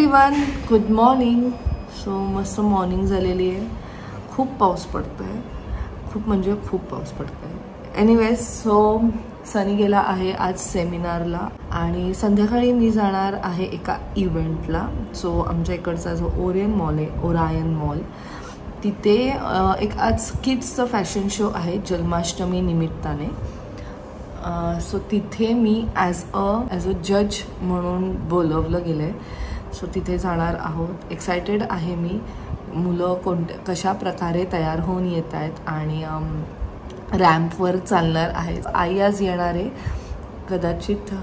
Everyone, good morning. So मस्त morning झालेली आहे. खूप पाऊस पडतो आहे, खूप म्हणजे खूप पाऊस पडतो आहे. एनिवेज, सो सनी गेला आहे आज सेमिनारला आणि संध्याकाळी मी जाणार आहे एका इव्हेंटला. सो आमच्या इकडचा जो ओरायन मॉल तिथे एक आज किड्सचं फॅशन शो आहे जन्माष्टमी निमित्ताने. सो तिथे मी ॲज अ जज म्हणून बोलवलं गेलं आहे. सो तिथे जाणार आहोत. एक्सायटेड आहे मी. मुलं कशा प्रकारे तयार होऊन येत आहेत आणि रॅम्पवर चालणार आहे. आई आज येणार आहे, कदाचित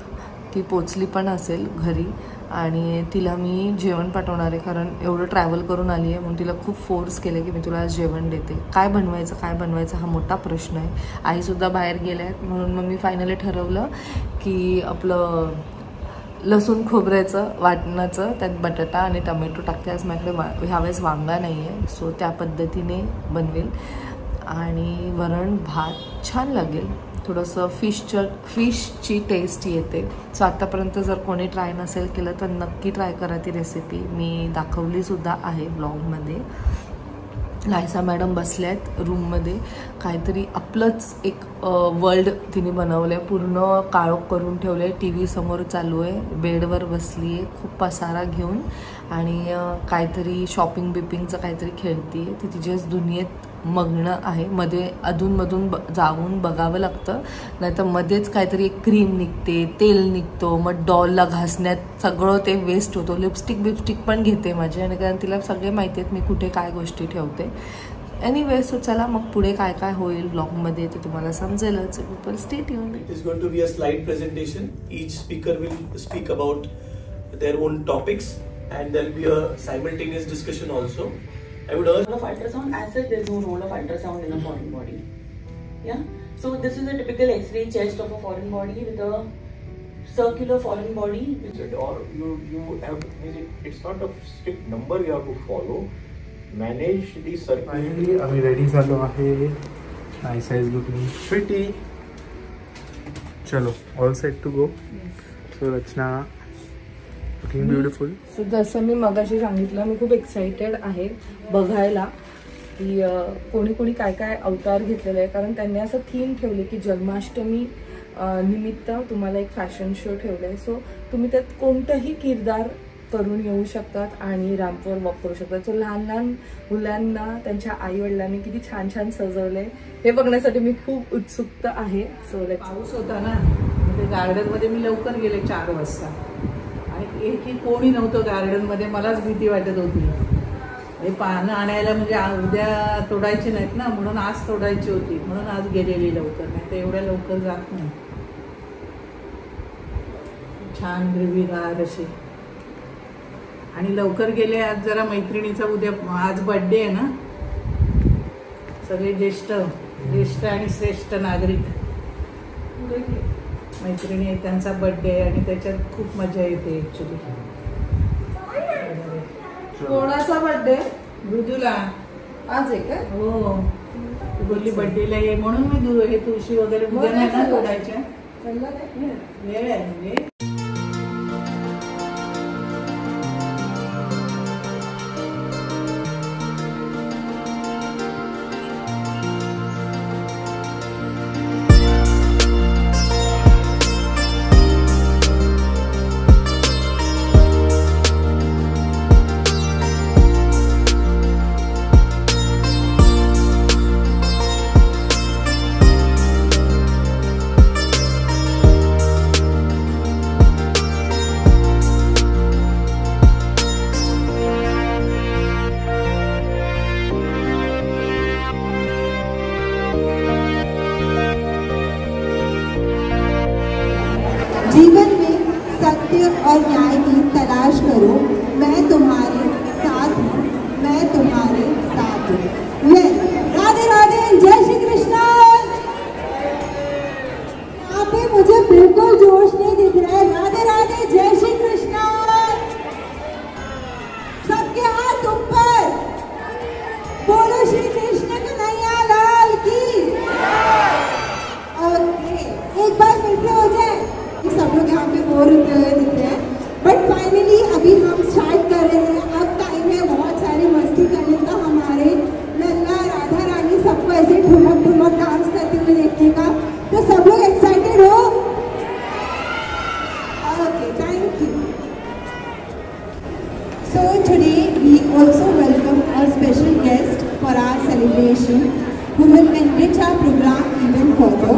ती पोचली पण असेल घरी आणि तिला मी जेवण पाठवणार आहे, कारण एवढं ट्रॅव्हल करून आली आहे म्हणून तिला खूप फोर्स केलं की मी तुला आज जेवण देते. काय बनवायचं हा मोठा प्रश्न आहे. आईसुद्धा बाहेर गेल्या आहेत म्हणून मग मी फायनली ठरवलं की आपलं लसूण खोबऱ्याचं वाटणाचं, त्यात बटाटा आणि टमॅटो टाकते. आज माझ्याकडे ह्यावेळेस वांगा नाही आहे, सो त्या पद्धतीने बनवेल. आणि वरण भात छान लागेल. थोडंसं फिशची टेस्ट येते. सो आत्तापर्यंत जर कोणी ट्राय नसेल केलं तर नक्की ट्राय करा. ती रेसिपी मी दाखवलीसुद्धा आहे ब्लॉगमध्ये. लायसा मॅडम बसल्या आहेत रूममध्ये. काहीतरी आपलंच एक वर्ल्ड तिने बनवलं आहे. पूर्ण काळोख करून ठेवलं आहे. टी व्ही समोर चालू आहे. बेडवर बसली आहे खूप पसारा घेऊन आणि काहीतरी शॉपिंगचं काहीतरी खेळते आहे. ती तिच्याच दुनियेत मग्न आहे. मध्ये अधूनमधून जाऊन बघावं लागतं, नाहीतर मध्येच काहीतरी एक क्रीम निघते, तेल निघतो, मग डॉलला घासण्यात सगळं ते वेस्ट होतो. लिपस्टिक पण घेते माझी, आणि कारण तिला सगळे माहिती आहेत मी कुठे काय गोष्टी ठेवते. एनिवे, सो चला मग पुढे काय काय होईल ब्लॉगमध्ये ते तुम्हाला समजेलच. People stay tuned. It is going to be a slide presentation. Each speaker will speak about their own topics and there will be a simultaneous discussion also. I would urge of ultrasound. As such, there is no role of ultrasound in a foreign body. Yeah. So this is a typical X-ray chest of a foreign body with a circular foreign body. Or you have, it's not a strict number you have to follow. Manage the circular. Finally, आम्ही ready झालो आहे. Nice is looking pretty. चलो, all set to go. So Rachna looking beautiful. So जसं मी मगाशी सांगितलं, मी खूप excited आहे बघायला की कोणी काय काय अवतार घेतलेले आहे. कारण त्यांनी असं थीम ठेवले की जन्माष्टमी निमित्त तुम्हाला एक फॅशन शो ठेवला आहे. सो तुम्ही त्यात कोणतंही किरदार करून येऊ शकतात आणि रॅम्पवर वॉक करू शकतात. सो लहान मुलांना त्यांच्या आई वडिलांनी किती छान छान सजवलंय हे बघण्यासाठी मी खूप उत्सुक आहे. सो पाऊस होता ना, ते गार्डनमध्ये मी लवकर गेले 4 वाजता आणि एकही कोणी नव्हतं गार्डनमध्ये. मलाच भीती वाटत होती. हे पानं आणायला म्हणजे उद्या तोडायची नाहीत ना, म्हणून आज तोडायची होती, म्हणून आज गेलेली लवकर. नाही तर एवढ्या लवकर जात नाही. छान हिरवीगार अशी. आणि लवकर गेले आज. जरा मैत्रिणीचा उद्या आज बर्थडे आहे ना. सगळे ज्येष्ठ आणि श्रेष्ठ नागरिक मैत्रिणी आहेत, त्यांचा बर्थडे आहे आणि त्याच्यात खूप मजा येते ऍक्च्युली. कोणाचा बर्थडे? मृदूला आज आहे का? हो, बोलली बर्थडेला ये म्हणून मी हे तुळशी वगैरे उद्या नाही ना तोडायच्या. वेळ आहे म्हणजे. who will enrich our program even further.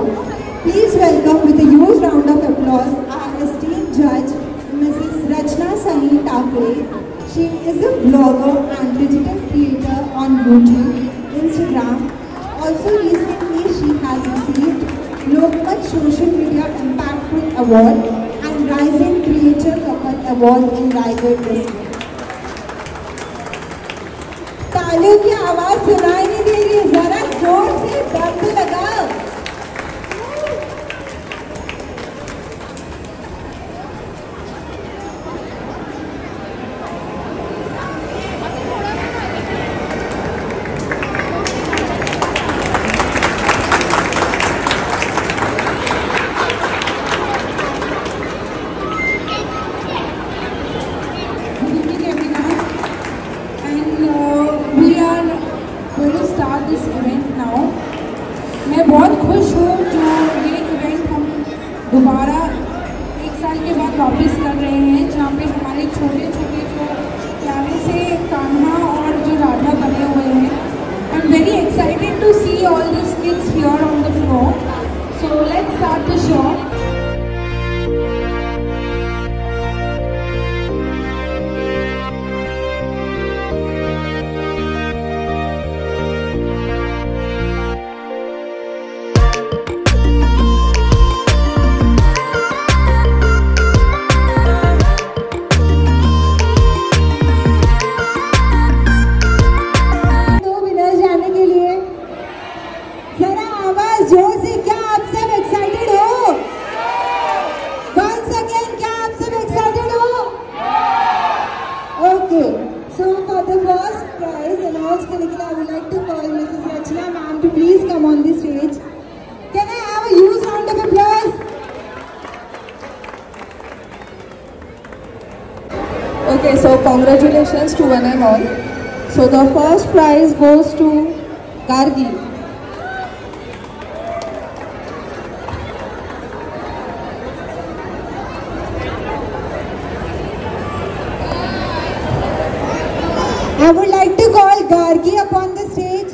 Please welcome with a huge round of applause our esteemed judge, Mrs. Rachna Sunny Thakre. She is a blogger and digital creator on YouTube, Instagram. Also recently she has received Lokmat Social Media Impactful Award and Rising Creator Couple Award in Raigad district. तालियों की आवाज सुनाई नहीं दे रही है, जरा जोर से दम लगाओ। मैं बहुत खुश हूँ जो ये इवेंट हम दोबारा एक साल के बाद वापस कर रहे हैं, जहाँ पे हमारे छोटे छोटे जो प्यारे से कान्हा और जो राधा बने हुए हैं। I am very excited to see all this kids here on the floor. So let's start the show. Okay, so congratulations to one and all. So the first prize goes to Gargi. I would like to call Gargi upon the stage.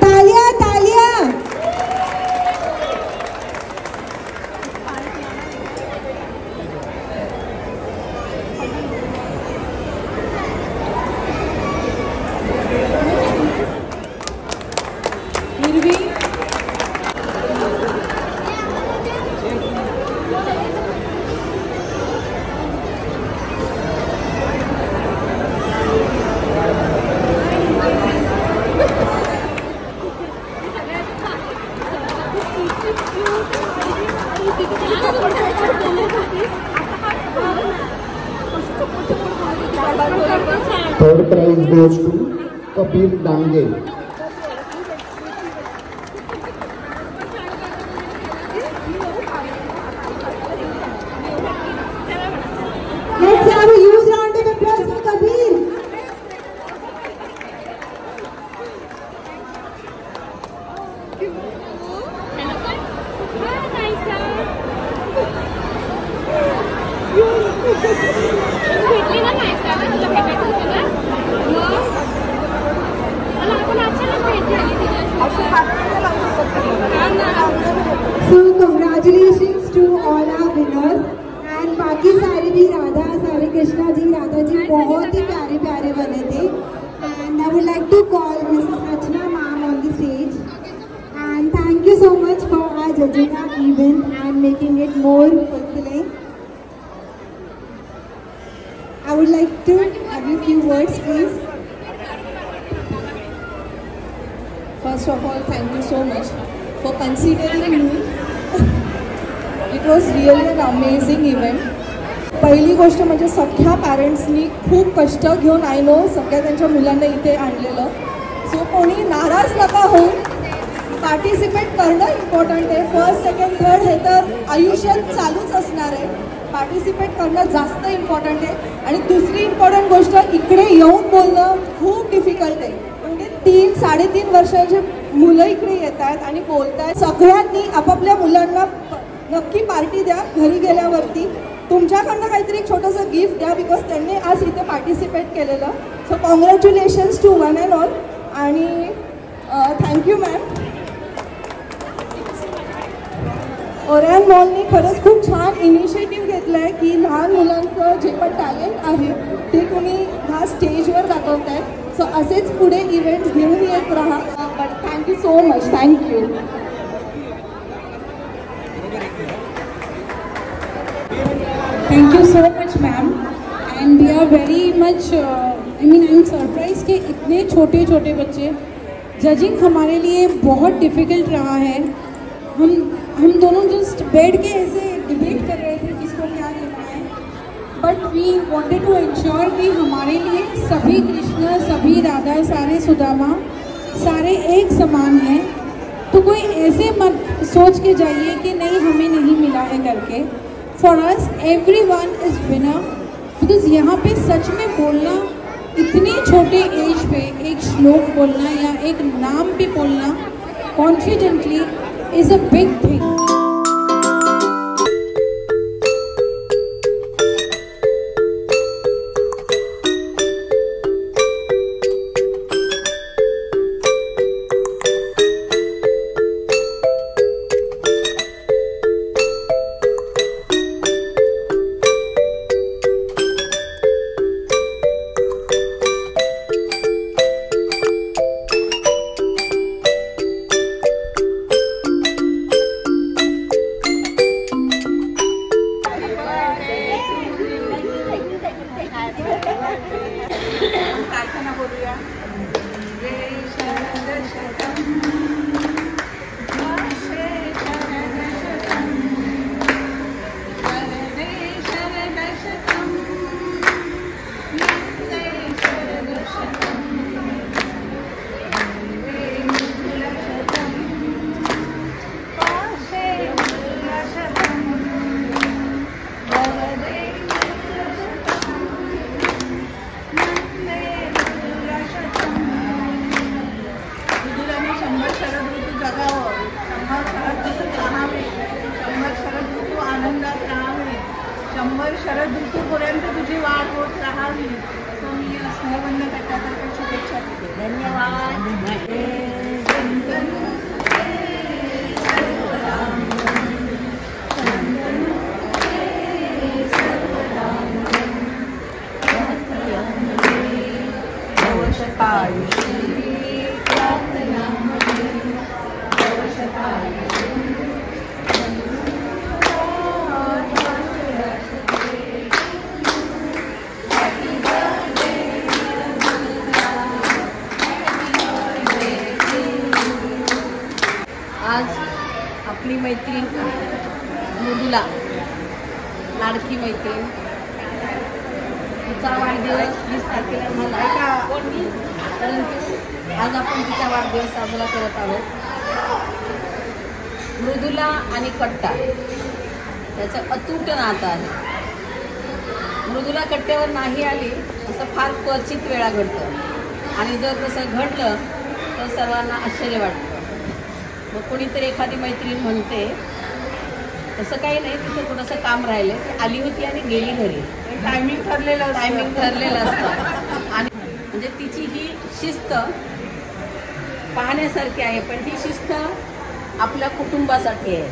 Talia, Talia. Third prize goes to Kapil Dange. Let's have a huge round of applause for Kabir. So congratulations to all our winners and बाकी सारे भी राधा सारे कृष्णा जी राधा जी बहुत ही प्यारे प्यारे बने थे and I would like to call Mrs. Rachna ma'am on the stage and thank you so much for our judging our event and making it more fulfilling. I would like to have a few words please. First of all, thank you so much for considering me. It was really an amazing event. पहिली गोष्ट म्हणजे सगळ्या पॅरेंट्सनी खूप कष्ट घेऊन I know सगळ्या त्यांच्या मुलांना इथे आणलेलं. सो कोणी नाराज नका होऊ. पार्टिसिपेट करणं इम्पॉर्टंट आहे. फर्स्ट सेकंड थर्ड हे तर आयुष्यात चालूच असणार आहे. पार्टिसिपेट करणं जास्त इम्पॉर्टंट आहे. आणि दुसरी इम्पॉर्टंट गोष्ट इकडे येऊन बोलणं खूप डिफिकल्ट आहे. म्हणजे 3-3.5 वर्षाचे मुलं इकडे येत आहेत आणि बोलत आहेत. सगळ्यांनी आपापल्या मुलांना नक्की पार्टी द्या घरी गेल्यावरती. तुमच्याकडनं काहीतरी एक छोटंसं गिफ्ट द्या, बिकॉज त्यांनी आज इथे पार्टिसिपेट केलेलं. So congratulations to one and all आणि थँक्यू मॅम. ओरियन मॉलनी खरंच खूप छान इनिशिएटिव्ह घेतला आहे की लहान मुलांचं जे पण टॅलेंट आहे ते तुम्ही ह्या स्टेजवर दाखवताय. सो असेच पुढे इव्हेंट्स घेऊन येत राहा. But thank you so much. Thank you. Thank you so much ma'am, and we are very much I'm surprised कि इतने छोटे छोटे बच्चे. जजिंग हमारे लिए बहुत डिफ़िकल्ट रहा है. हम दोनों जस्ट बैठ के ऐसे डिबेट कर रहे थे किसको क्या देना है, but we wanted to ensure कि हमारे लिए सभी कृष्ण, सभी राधा, सारे सुदामा, सारे एक समान हैं. तो कोई ऐसे मत सोच के जाइए कि नहीं हमें नहीं मिला है करके. For us everyone is winner, because यहाँ पे सच में बोलना, इतने छोटे एज पे एक श्लोक बोलना या एक नाम पे बोलना confidently is a big thing. शरद ऋतूपर्यंत तुझी वाढ होत राहावी. तो मी स्नेहबंध कट्ट्यातर्फे शुभेच्छा देते. धन्यवाद. आज आपली मैत्रीण मृदुला, लाडकी मैत्रीण, तिचा वाढदिवस 20 तारखेला झाला का, परंतु आज आपण तिचा वाढदिवस साजरा करत आहोत. मृदुला आणि कट्टा त्याचं अतूट नातं आहे. मृदुला कट्ट्यावर नाही आली असं फार क्वचित वेळा घडतं, आणि जर तसं घडलं तर सर्वांना आश्चर्य वाटतं. मग कोणीतरी एखादी मैत्रीण म्हणते तसं काही नाही, तिचं थोडंसं काम राहिलं, ती आली होती आणि गेली घरी. टायमिंग ठरलेलं असतं. आणि म्हणजे तिची ही शिस्त पाहण्यासारखी आहे, पण ती शिस्त आपल्या कुटुंबासाठी आहे.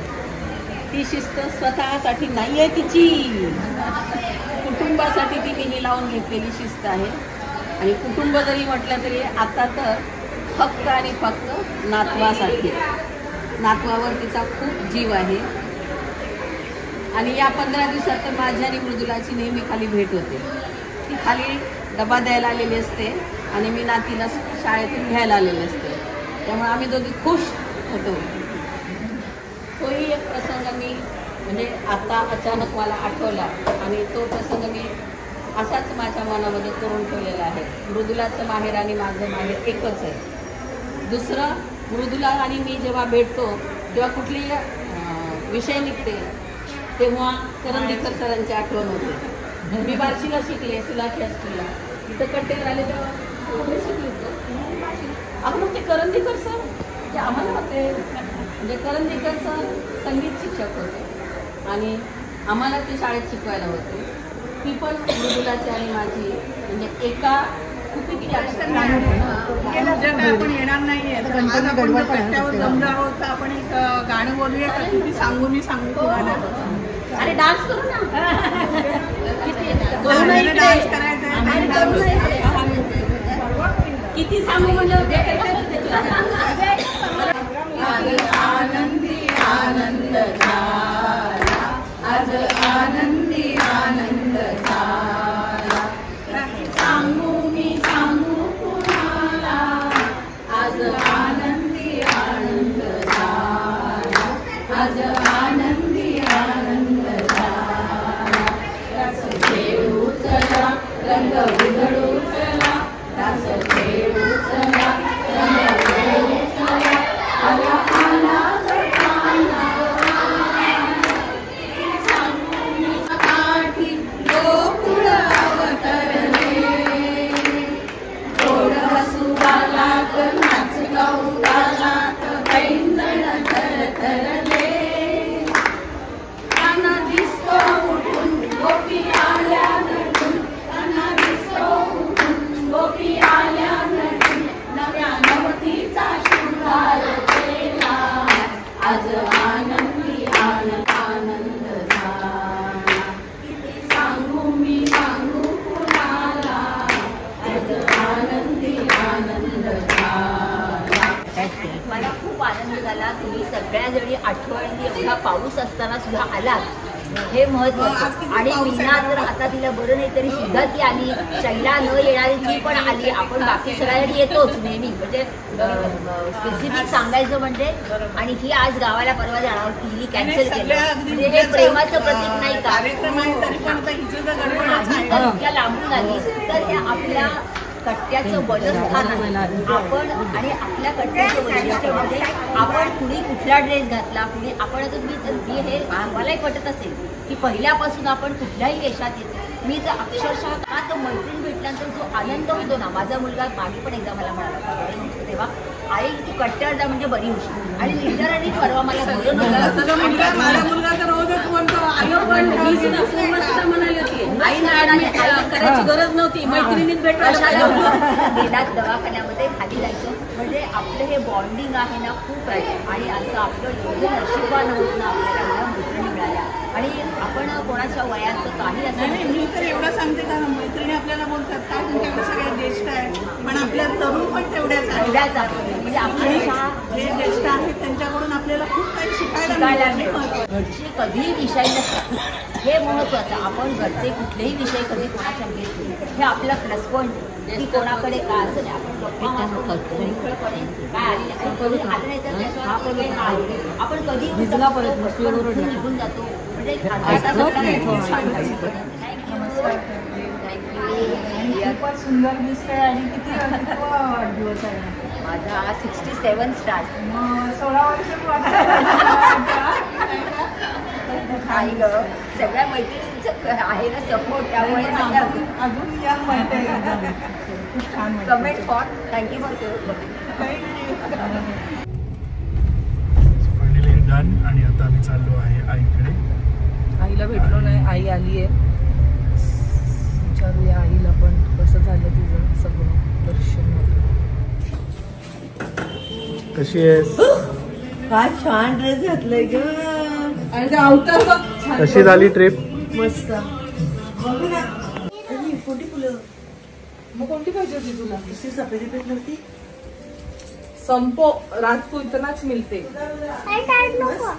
ती शिस्त स्वतःसाठी नाही आहे, तिची कुटुंबासाठी ती नेहमी लावून घेतलेली शिस्त आहे. आणि कुटुंब जरी म्हटलं तरी आता तर फक्त आणि फक्त नातवासाठी, नातवावर तिचा खूप जीव आहे. आणि या 15 दिवसात तर माझी आणि मृदुलाची नेहमी खाली भेट होते. ती खाली डबा द्यायला आलेली असते आणि मी नातीला शाळेतून घ्यायला आलेली असते. त्यामुळे आम्ही दोघी खुश होतो. तोही एक प्रसंग मी म्हणजे आता अचानक मला आठवला, आणि तो प्रसंग मी असाच माझ्या मनामध्ये करून ठेवलेला आहे. मृदुलाचं माहेर आणि माझं माहेर एकच आहे. दुसरं, मृदुला आणि मी जेव्हा भेटतो किंवा कुठली विषय निघते तेव्हा करंदीकर सरांची आठवण होते. मी बार्शीला शिकले, सुलाखी हायस्कूलला. तिथं कट्टेवर आले तेव्हा कुठे शिकले आपण ते करंदीकर सर, ते आम्हाला होते. म्हणजे करंदीकर सर संगीत शिक्षक होते, आणि आम्हाला ते शाळेत शिकवायला होते. ती पण मृदुलाची आणि माझी म्हणजे एका कुपीतली आपण येणार नाहीये. गणपती जमलो आहोत तर आपण एक गाणं बोलूया का? किती सांगू मी सांगू तुम्हाला. अरे डान्स करू ना. डान्स करायचं किती सांगू म्हणजे आनंदी आनंद झाला, आज आनंदी आनंद झाला. सांगू मी सांगू कुणाला, आज आनंदी आनंद झाला, आज आनंदी आनंद झाला. रस खेळू चला, रंग उधळू चला, रस खेळू चला, रंग उधळू चला. आला आला साठी गोकुळ अवतरले, गोड हसू गालात नाच गाऊ गालात पैंजण थरथरले. काना दिसतो उठून गोपी आल्या नटून, काना दिसतो उठून गोपी आल्या नटून. नव्या नवतीचा शृंगार केला, आज आनंदी आनंद आनंद झाला. किती सांगू मी सांगू कुणाला, आज आनंदी आनंद झाला. मला खूप आनंद झाला. तुम्ही सगळ्या जणी आठवणी एवढा पाऊस असताना सुद्धा आलात हे महत्वाचं. आणि मीना जर आता तिला बरं नाही तरी सुद्धा ती आली. शैला न येणारी ती पण आली. आपण बाकी सगळ्यांनी येतोच नेहमी. म्हणजे स्पेसिफिक सांगायचं म्हणजे. आणि ही आज गावाला परवा जाणार ती कॅन्सल केलं म्हणजे हे प्रेमाचं प्रतीक नाही का? इतक्या लांबून आली तर हे आपल्या कट्ट्याचं बलस्थान आहे. आपण आणि आपल्या कट्ट्याचं वैशिष्ट्य म्हणजे आपण कुणी कुठला ड्रेस घातला, कुणी आपण मी हे मलाही पटत असेल की पहिल्यापासून आपण कुठल्याही वेशात येतो. मी जर अक्षरशः का तो मैत्रीण भेटल्यानंतर जो आनंद होतो ना. माझा मुलगा मागे पण एकदा मला म्हणाला तेव्हा आई तू कट्ट्यावर जा म्हणजे बरी होशील. आणि लिटरली परवा मला बरं नव्हतं. माझा मुलगा तर रोजच म्हणतो म्हणाली होती आई करायची गरज नव्हती, मैत्रिणीत भेटायला गेला दवाखान्यामध्ये खाली जायचं. म्हणजे आपलं हे बॉन्डिंग आहे ना खूप आहे. आणि असं आपलं एवढं नशिबान होत ना आपल्याला मैत्रिणी मिळाल्या. आणि आपण कोणाच्या वयाचं काही असं मी तर एवढं सांगते का मैत्रिणी आपल्याला बोलतात काय तुमच्याकडे सगळ्या ज्येष्ठ आहे पण आपल्या तरुण पण तेवढ्याच म्हणजे आपल्या जे ज्येष्ठ आहेत त्यांच्याकडून आपल्याला खूप काही शिकायला घरचे कधीही विषय नसतात हे महत्वाचं. आपण घरचे कुठलेही विषय कधी कोणाच्या घेत नाही हे आपला प्लस पॉईंट. की कोणाकडे काय असं नाही आपण गप्पा मोकळपणे काय आले आलं नाही तर आपण कधी निघून जातो. म्हणजे खूपच सुंदर दिसतंय. आणि किती वाढदिवस आहे माझा 67 स्टार्ट. 16 वर्ष आई ग सगळ्या मैत्रिणींचं आहे ना सपोर्ट. त्यामुळे अजून या माहिती खूप छान comment for thank you for finally done. आणि आता आम्ही चाललो आहे आईकडे. आईला भेटलो नाही. आई आली आहे. विचारूया आईला पण कसं झालं तिचं सगळं दर्शन होतं. कशी आहेस? काय छान ड्रेस घातलाय ग. आणि ते आउटर बघ. कशी झाली ट्रिप? मस्त. बघू ना कोणती फुलं मग कोणती पाहिजे होती तुला? दुसरी सफेदी पेट नव्हती. संपो रात को इतनाच मिळते.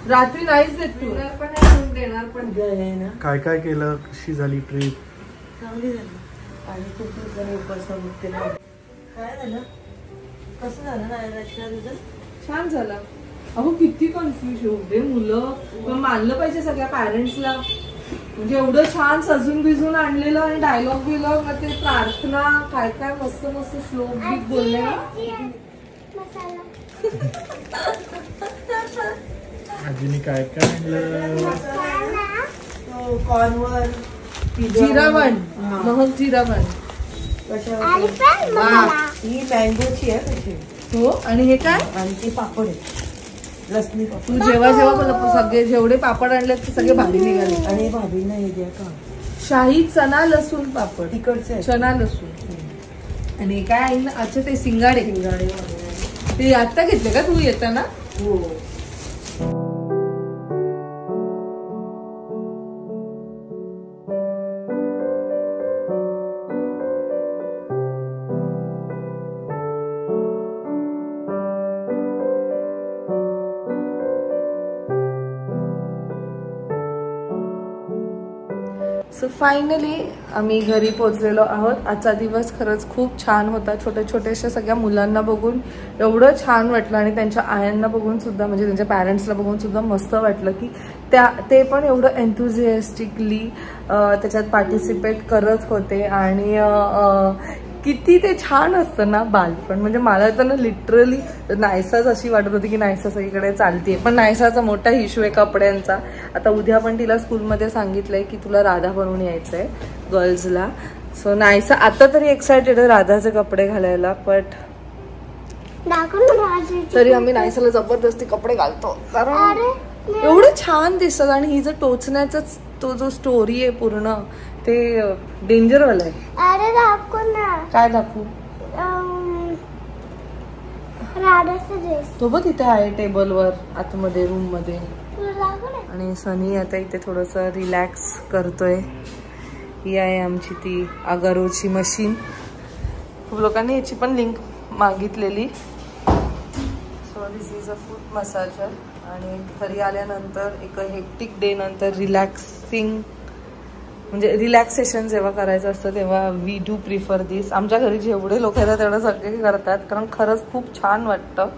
रात्री नाहीच देत तू देणार पण ना. काय काय केलं? कशी झाली ट्रिप? चांगली झाली. आणि खूप दिवसांनी उपासना मुक्ती काय झालं? कसं झालं ना रचना तुझं? छान झालं. अहो किती कन्फ्युज होते मुलं. पण मानलं पाहिजे सगळ्या पॅरेंट्सला. म्हणजे एवढं छान सजून भिजून आणलेलं आणि डायलॉग बिलॉग मग ते प्रार्थना काय काय मस्त मस्त श्लोक बीक बोलले ना. आजीने काय काय आणलं? कॉर्नवर जिरावण महक जिरावण. ही मँगोची आहे कशी. हो. आणि हे काय? आणि ती पापड आहे. लसणी तू जेव्हा सगळे जेवढे पापड आणले ते सगळे भारी निघाले. आणि भाभींना हे द्या का शाही चना लसूण पापड, तिकडचे चना लसूण. आणि काय आहे ना, अच्छा ते सिंगाडे ते आता घेतले का तू येताना? हो. सो फायनली आम्ही घरी पोहोचलेलो आहोत. आजचा दिवस खरंच खूप छान होता. छोट्या छोट्याशा सगळ्या मुलांना बघून एवढं छान वाटलं आणि त्यांच्या आयांना बघून सुद्धा, म्हणजे त्यांच्या पॅरेंट्सला बघून सुद्धा मस्त वाटलं की ते पण एवढं एन्थुझियास्टिकली त्याच्यात पार्टिसिपेट करत होते. आणि किती ते छान असतं ना बालपण. म्हणजे मला तर ना लिटरली नायसाच अशी वाटत होती की नायसा सगळीकडे चालते. पण नायसाचा मोठा इश्यू आहे कपड्यांचा. आता उद्या पण तिला स्कूलमध्ये सांगितलंय की तुला राधा बनवून यायचं आहे गर्ल्सला. सो नायसा आता तरी एक्सायटेड आहे राधाचे कपडे घालायला. बट तरी आम्ही नायसाला जबरदस्ती कपडे घालतो कारण एवढं छान दिसतात. आणि ही जर टोचण्याचाच तो जो स्टोरी आहे पूर्ण ते डेंजरवाला आहे. अरे दाखव ना. काय दाखवू? राधाचा ड्रेस तो बघ इथे आहे टेबलवर आतमध्ये रूम मध्ये. आणि सनी आता इथे थोडस रिलॅक्स करतोय. ही आहे आमची ती अगरोची मशीन. खूप लोकांनी याची पण लिंक मागितलेली. So this is a foot massager. आणि घरी आल्यानंतर एक हेक्टिक डे नंतर रिलॅक्सिंग म्हणजे रिलॅक्सेशन जेव्हा करायचं असतं तेव्हा वी डू प्रिफर दिस. आमच्या घरी जेवढे लोक येतात तेवढं सगळे करतात कारण खरंच खूप छान वाटतं.